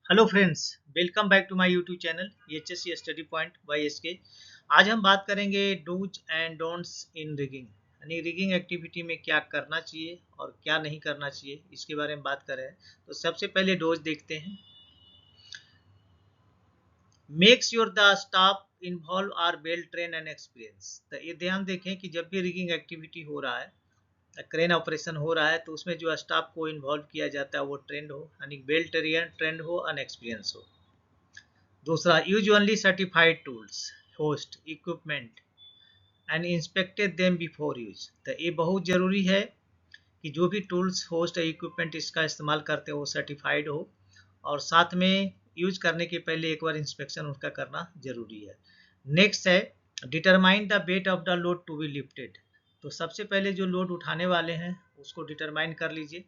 Hello friends, welcome back to my YouTube channel HSC Study Point by SK. आज हम बात करेंगे dos and don'ts in rigging, यानी rigging activity में क्या करना चाहिए और क्या नहीं करना चाहिए, इसके बारे में बात कर रहे हैं। तो सबसे पहले डोज देखते हैं। Make sure the staff involved are well train and experience. तो ये ध्यान देखें कि जब भी रिगिंग एक्टिविटी हो रहा है, क्रेन ऑपरेशन हो रहा है, तो उसमें जो स्टाफ को इन्वॉल्व किया जाता है वो ट्रेंड हो, यानी वेल ट्रेंड हो, अनएक्सपीरियंस हो। दूसरा, use only certified tools, host equipment and inspected them before use. तो ये बहुत ज़रूरी है कि जो भी टूल्स, होस्ट या इक्विपमेंट इसका इस्तेमाल करते हैं वो सर्टिफाइड हो, और साथ में यूज करने के पहले एक बार इंस्पेक्शन उसका करना जरूरी है। नेक्स्ट है, determine the weight of the load to be lifted. तो सबसे पहले जो लोड उठाने वाले हैं उसको डिटरमाइन कर लीजिए।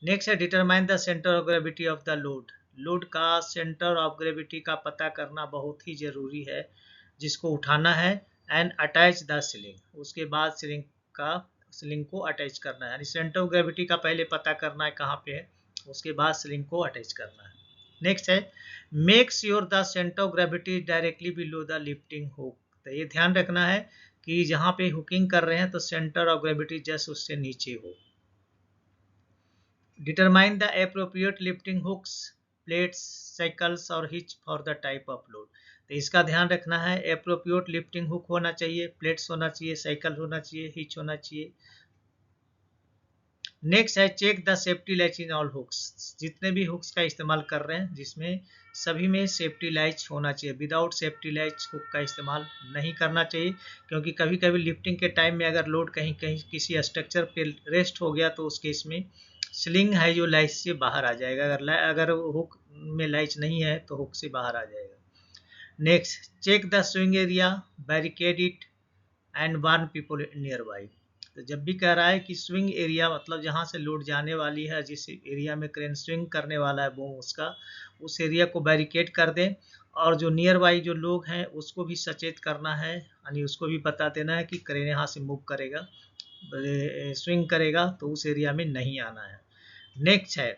नेक्स्ट है, determine the centre of gravity of the load. Load का सेंटर ऑफ ग्रेविटी का पता करना बहुत ही जरूरी है, जिसको उठाना है। एंड अटैच द सिलिंग, उसके बाद सिलिंग को अटैच करना है, यानी सेंटर ऑफ ग्रेविटी का पहले पता करना है कहाँ पे है, उसके बाद सिलिंग को अटैच करना है। नेक्स्ट है, make sure the centre of gravity directly below the lifting hook. तो ये ध्यान रखना है कि जहाँ पे हुकिंग कर रहे हैं तो सेंटर ऑफ ग्रेविटी जस्ट उससे नीचे हो। Determine the appropriate lifting hooks, plates, shackles और hitch for the type of load. तो इसका ध्यान रखना है, एप्रोप्रिएट लिफ्टिंग हुक होना चाहिए, प्लेट्स होना चाहिए, साइकिल होना चाहिए, हिच होना चाहिए। नेक्स्ट है, check the safety latch in all hooks. जितने भी हुक्स का इस्तेमाल कर रहे हैं, जिसमें सभी में सेफ्टी लैच होना चाहिए। विदाउट सेफ्टी लैच हुक का इस्तेमाल नहीं करना चाहिए, क्योंकि कभी कभी लिफ्टिंग के टाइम में अगर लोड कहीं कहीं किसी स्ट्रक्चर पे रेस्ट हो गया तो उस केस में स्लिंग है जो लाइच से बाहर आ जाएगा। अगर हुक में लाइच नहीं है तो हुक से बाहर आ जाएगा। Next, check the swing area, barricade it and warn people nearby. तो जब भी कह रहा है कि स्विंग एरिया मतलब जहाँ से लोड जाने वाली है, जिस एरिया में क्रेन स्विंग करने वाला है वो उसका, उस एरिया को बैरिकेड कर दें, और जो नियर बाई जो लोग हैं उसको भी सचेत करना है, यानी उसको भी बता देना है कि क्रेन यहाँ से मूव करेगा, स्विंग करेगा, तो उस एरिया में नहीं आना है। नेक्स्ट है,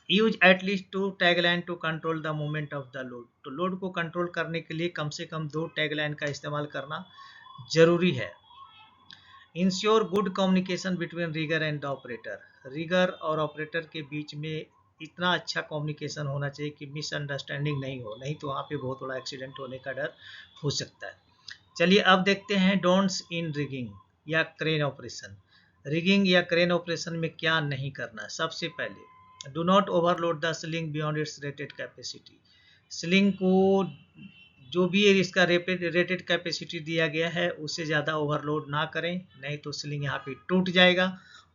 use at least two tagline to control the movement of the load. तो लोड को कंट्रोल करने के लिए कम से कम 2 टैगलाइन का इस्तेमाल करना जरूरी है। Ensure good communication between rigger and the operator. Rigger और ऑपरेटर के बीच में इतना अच्छा कम्युनिकेशन होना चाहिए कि मिसअंडरस्टैंडिंग नहीं हो, नहीं तो वहाँ पे बहुत बड़ा एक्सीडेंट होने का डर हो सकता है। चलिए अब देखते हैं डोंट्स इन रिगिंग या क्रेन ऑपरेशन। रिगिंग या क्रेन ऑपरेशन में क्या नहीं करना है। सबसे पहले, do not overload the sling beyond it's rated capacity. Sling को जो भी इसका रेटेड कैपेसिटी दिया गया है उससे ज़्यादा ओवरलोड ना करें, नहीं तो स्लिंग यहाँ पे टूट जाएगा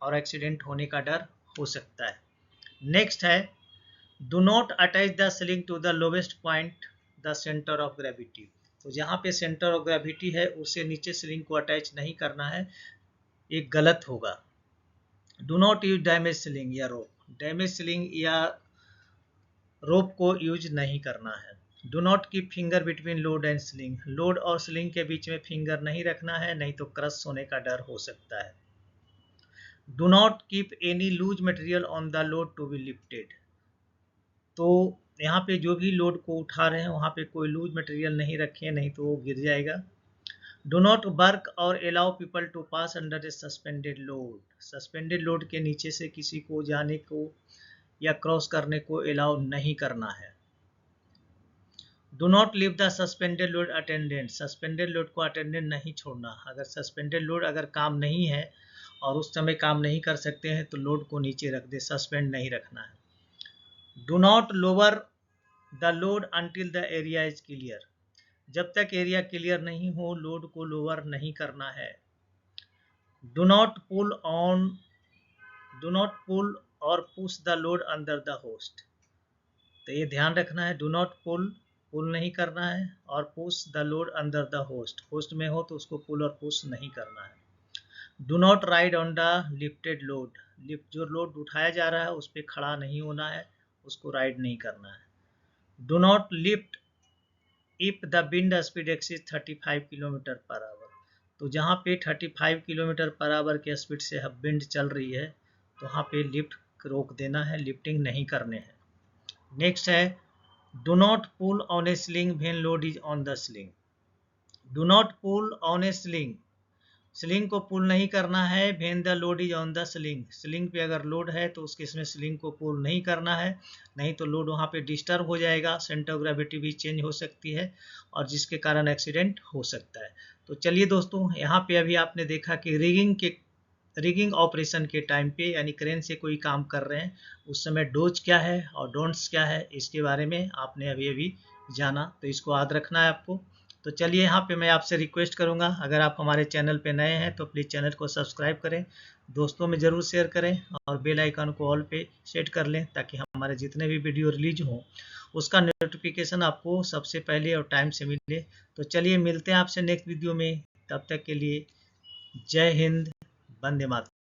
और एक्सीडेंट होने का डर हो सकता है। नेक्स्ट है, do not attach the sling to the lowest point the centre of gravity. तो जहाँ पे सेंटर ऑफ ग्रेविटी है उससे नीचे स्लिंग को अटैच नहीं करना है, ये गलत होगा। Do not use damage sling या रोप। डैमेज स्लिंग या रोप को यूज नहीं करना है। Do not keep finger between load and sling. Load और स्लिंग के बीच में फिंगर नहीं रखना है, नहीं तो क्रश होने का डर हो सकता है। Do not keep any loose material on the load to be lifted. तो यहाँ पे जो भी लोड को उठा रहे हैं वहाँ पे कोई लूज मटेरियल नहीं रखें, नहीं तो वो गिर जाएगा। Do not work or allow people to pass under a suspended load. Suspended load के नीचे से किसी को जाने को या क्रॉस करने को अलाउ नहीं करना है। Do not leave the suspended load attendant. Suspended load को अटेंडेंट नहीं छोड़ना। अगर सस्पेंडेड लोड अगर काम नहीं है और उस समय काम नहीं कर सकते हैं तो लोड को नीचे रख दे, सस्पेंड नहीं रखना है। Do not lower the load until the area is clear. जब तक एरिया क्लियर नहीं हो लोड को लोअर नहीं करना है। Do not pull on do not pull or push the load under the hoist. तो ये ध्यान रखना है, डू नॉट पुल नहीं करना है, और push the load under the host में हो तो उसको पुल और पुश नहीं करना है। Do not ride on the lifted load. Lift जो लोड उठाया जा रहा है उस पर खड़ा नहीं होना है, उसको राइड नहीं करना है। Do not lift if the wind speed exceeds 35 kilometre per hour. तो जहाँ पे 35 किलोमीटर पर आवर के स्पीड से विंड चल रही है तो वहाँ पे लिफ्ट रोक देना है, लिफ्टिंग नहीं करने हैं। नेक्स्ट है do not pull on a sling when load is on the sling. Do not pull on a sling, sling को पुल नहीं करना है when the load is on the sling, sling पे अगर लोड है तो उसके इसमें स्लिंग को पुल नहीं करना है, नहीं तो लोड वहाँ पे डिस्टर्ब हो जाएगा, सेंटर ऑफ ग्रेविटी भी चेंज हो सकती है और जिसके कारण एक्सीडेंट हो सकता है। तो चलिए दोस्तों, यहाँ पे अभी आपने देखा कि रिगिंग ऑपरेशन के टाइम पे यानी क्रेन से कोई काम कर रहे हैं उस समय डोज क्या है और डोंट्स क्या है, इसके बारे में आपने अभी अभी जाना, तो इसको याद रखना है आपको। तो चलिए यहाँ पे मैं आपसे रिक्वेस्ट करूँगा, अगर आप हमारे चैनल पे नए हैं तो प्लीज़ चैनल को सब्सक्राइब करें, दोस्तों में ज़रूर शेयर करें और बेल आइकन को ऑल पे सेट कर लें ताकि हमारे जितने भी वीडियो रिलीज हों उसका नोटिफिकेशन आपको सबसे पहले और टाइम से मिले। तो चलिए मिलते हैं आपसे नेक्स्ट वीडियो में, तब तक के लिए जय हिंद, वंदे मातरम।